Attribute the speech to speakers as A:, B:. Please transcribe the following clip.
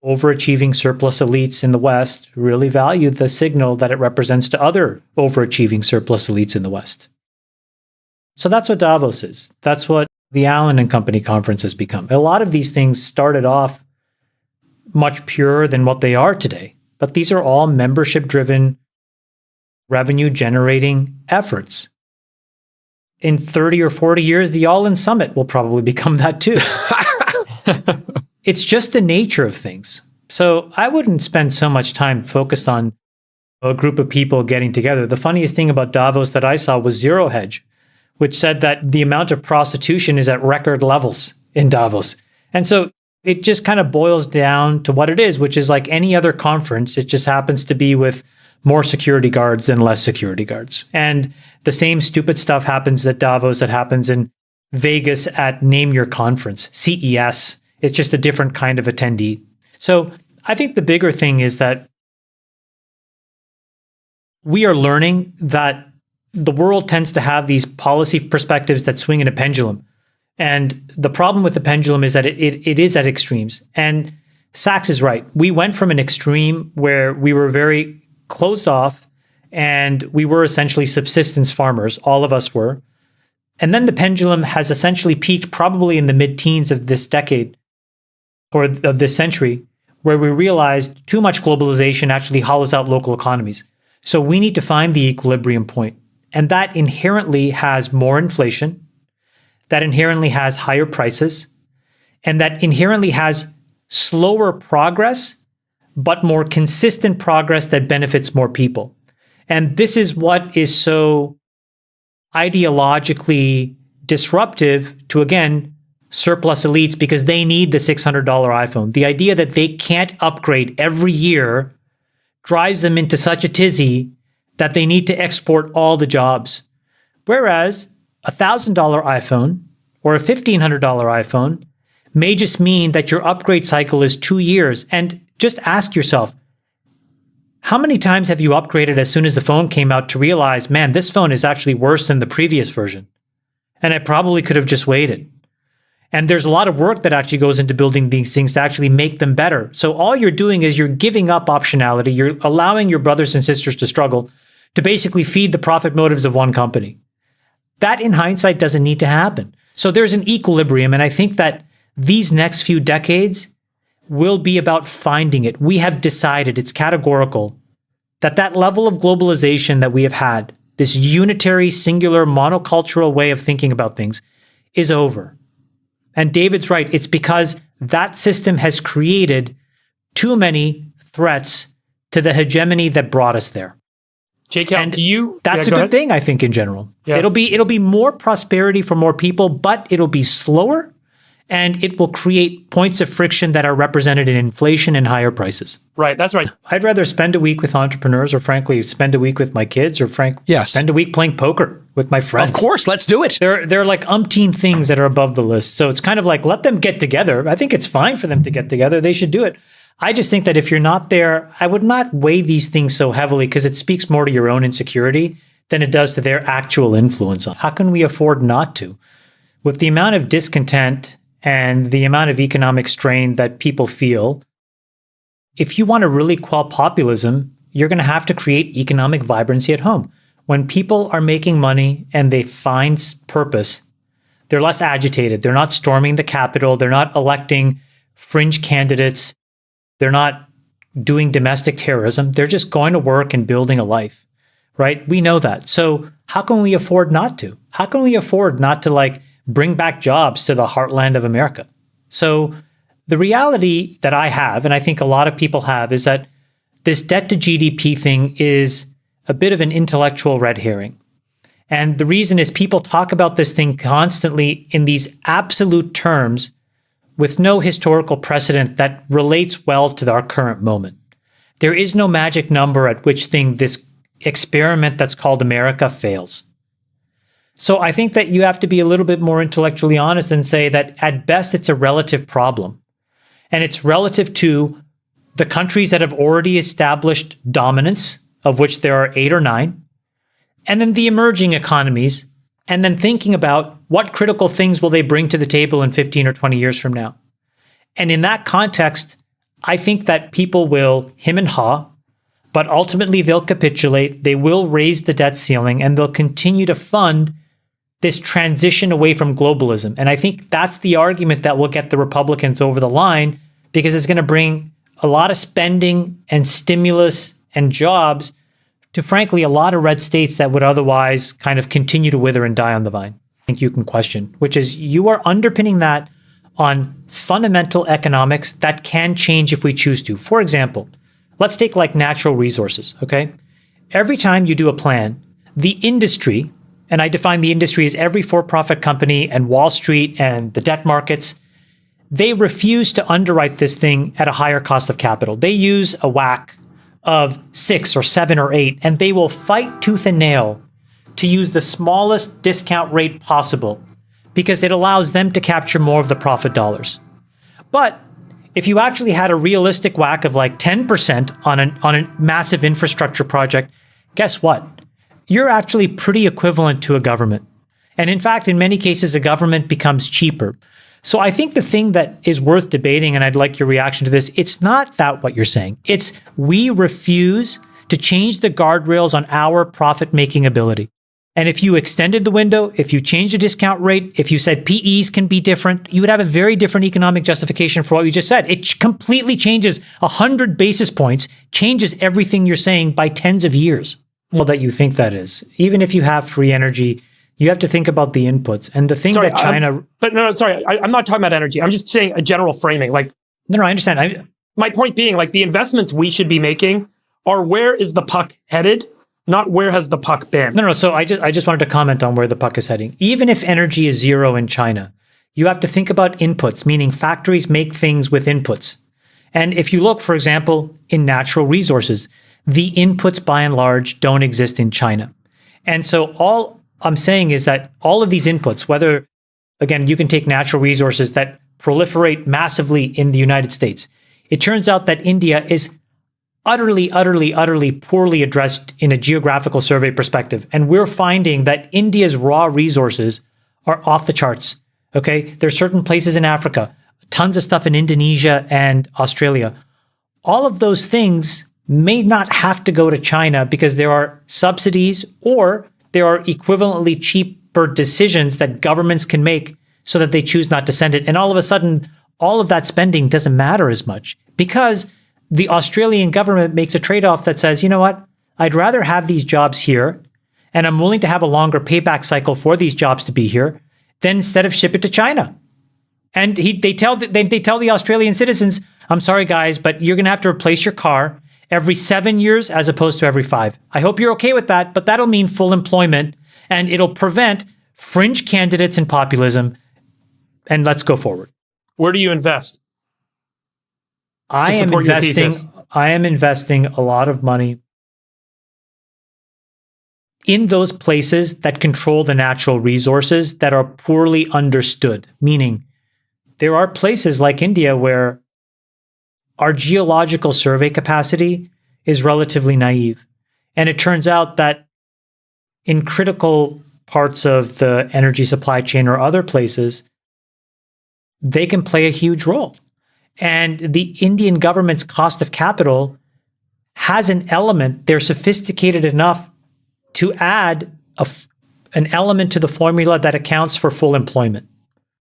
A: overachieving surplus elites in the West really value the signal that it represents to other overachieving surplus elites in the West. So that's what Davos is. That's what the Allen and Company conference has become. A lot of these things started off much purer than what they are today, but these are all membership-driven, revenue-generating efforts. In 30 or 40 years, the All-In Summit will probably become that too. It's just the nature of things. So I wouldn't spend so much time focused on a group of people getting together. The funniest thing about Davos that I saw was Zero Hedge, which said that the amount of prostitution is at record levels in Davos. And so it just kind of boils down to what it is, which is like any other conference. It just happens to be with more security guards than less security guards. And the same stupid stuff happens at Davos that happens in Vegas at Name Your Conference, CES. It's just a different kind of attendee. So I think the bigger thing is that we are learning that the world tends to have these policy perspectives that swing in a pendulum. And the problem with the pendulum is that it is at extremes. And Sachs is right. We went from an extreme where we were very closed off and we were essentially subsistence farmers. All of us were. And then the pendulum has essentially peaked probably in the mid-teens of this decade or of this century, where we realized too much globalization actually hollows out local economies. So we need to find the equilibrium point. And that inherently has more inflation, that inherently has higher prices, and that inherently has slower progress, but more consistent progress that benefits more people. And this is what is so ideologically disruptive to, again, surplus elites, because they need the $600 iPhone. The idea that they can't upgrade every year drives them into such a tizzy that they need to export all the jobs. Whereas a $1,000 iPhone or a $1,500 iPhone may just mean that your upgrade cycle is 2 years. And just ask yourself, how many times have you upgraded as soon as the phone came out to realize, man, this phone is actually worse than the previous version? And I probably could have just waited. And there's a lot of work that actually goes into building these things to actually make them better. So all you're doing is you're giving up optionality. You're allowing your brothers and sisters to struggle to basically feed the profit motives of one company. That, in hindsight, doesn't need to happen. So there's an equilibrium. And I think that these next few decades will be about finding it. We have decided, it's categorical, that that level of globalization that we have had, this unitary, singular, monocultural way of thinking about things, is over. And David's right. It's because that system has created too many threats to the hegemony that brought us there.
B: JK,
A: and that's a good thing, I think, in general. Yeah. It'll be more prosperity for more people, but it'll be slower, and it will create points of friction that are represented in inflation and higher prices.
B: Right, that's right.
A: I'd rather spend a week with entrepreneurs, or frankly, spend a week with my kids, or spend a week playing poker with my friends.
C: Of course, let's do it.
A: There are like umpteen things that are above the list. So it's kind of like, let them get together. I think it's fine for them to get together. They should do it. I just think that if you're not there, I would not weigh these things so heavily, because it speaks more to your own insecurity than it does to their actual influence. How can we afford not to? With the amount of discontent and the amount of economic strain that people feel, if you want to really quell populism, you're going to have to create economic vibrancy at home. When people are making money and they find purpose, they're less agitated. They're not storming the Capitol. They're not electing fringe candidates. They're not doing domestic terrorism. They're just going to work and building a life, right? We know that. So how can we afford not to? How can we afford not to bring back jobs to the heartland of America? So the reality that I have, and I think a lot of people have, is that this debt to GDP thing is a bit of an intellectual red herring. And the reason is people talk about this thing constantly in these absolute terms with no historical precedent that relates well to our current moment. There is no magic number at which this experiment that's called America fails. So I think that you have to be a little bit more intellectually honest and say that at best it's a relative problem. And it's relative to the countries that have already established dominance, of which there are 8 or 9, and then the emerging economies, and then thinking about what critical things will they bring to the table in 15 or 20 years from now. And in that context, I think that people will him and haw, but ultimately they'll capitulate. They will raise the debt ceiling and they'll continue to fund this transition away from globalism. And I think that's the argument that will get the Republicans over the line, because it's going to bring a lot of spending and stimulus and jobs to, frankly, a lot of red states that would otherwise kind of continue to wither and die on the vine. I think you can question, which is you are underpinning that on fundamental economics that can change if we choose to. For example, let's take like natural resources, okay? Every time you do a plan, the industry, and I define the industry as every for-profit company and Wall Street and the debt markets, they refuse to underwrite this thing at a higher cost of capital. They use a WACC of 6 or 7 or 8, and they will fight tooth and nail to use the smallest discount rate possible because it allows them to capture more of the profit dollars. But if you actually had a realistic WACC of like 10% on a massive infrastructure project, guess what? You're actually pretty equivalent to a government. And in fact, in many cases, a government becomes cheaper. So I think the thing that is worth debating, and I'd like your reaction to this, it's not that what you're saying. It's we refuse to change the guardrails on our profit-making ability. And if you extended the window, if you changed the discount rate, if you said PEs can be different, you would have a very different economic justification for what you just said. It completely changes 100 basis points, changes everything you're saying by tens of years. Well, that you think that is. Even if you have free energy, you have to think about the inputs. And the thing that China...
B: I'm not talking about energy. I'm just saying a general framing. Like,
A: no, I understand.
B: My point being, like, the investments we should be making are where is the puck headed, not where has the puck been.
A: No. So I just wanted to comment on where the puck is heading. Even if energy is zero in China, you have to think about inputs, meaning factories make things with inputs. And if you look, for example, in natural resources, the inputs by and large don't exist in China. And so all I'm saying is that all of these inputs, whether, again, you can take natural resources that proliferate massively in the United States. It turns out that India is utterly poorly addressed in a geographical survey perspective. And we're finding that India's raw resources are off the charts. Okay. There's certain places in Africa, tons of stuff in Indonesia and Australia. All of those things may not have to go to China because there are subsidies or there are equivalently cheaper decisions that governments can make so that they choose not to send it. And all of a sudden, all of that spending doesn't matter as much because the Australian government makes a trade-off that says, you know what, I'd rather have these jobs here and I'm willing to have a longer payback cycle for these jobs to be here than instead of ship it to China. And they tell the Australian citizens, I'm sorry, guys, but you're going to have to replace your car every 7 years as opposed to every 5. I hope you're okay with that, but that'll mean full employment and it'll prevent fringe candidates and populism. And let's go forward.
B: Where do you invest?
A: I am investing a lot of money in those places that control the natural resources that are poorly understood. Meaning, there are places like India where our geological survey capacity is relatively naive. And it turns out that in critical parts of the energy supply chain or other places, they can play a huge role. And the Indian government's cost of capital has an element, they're sophisticated enough to add an element to the formula that accounts for full employment.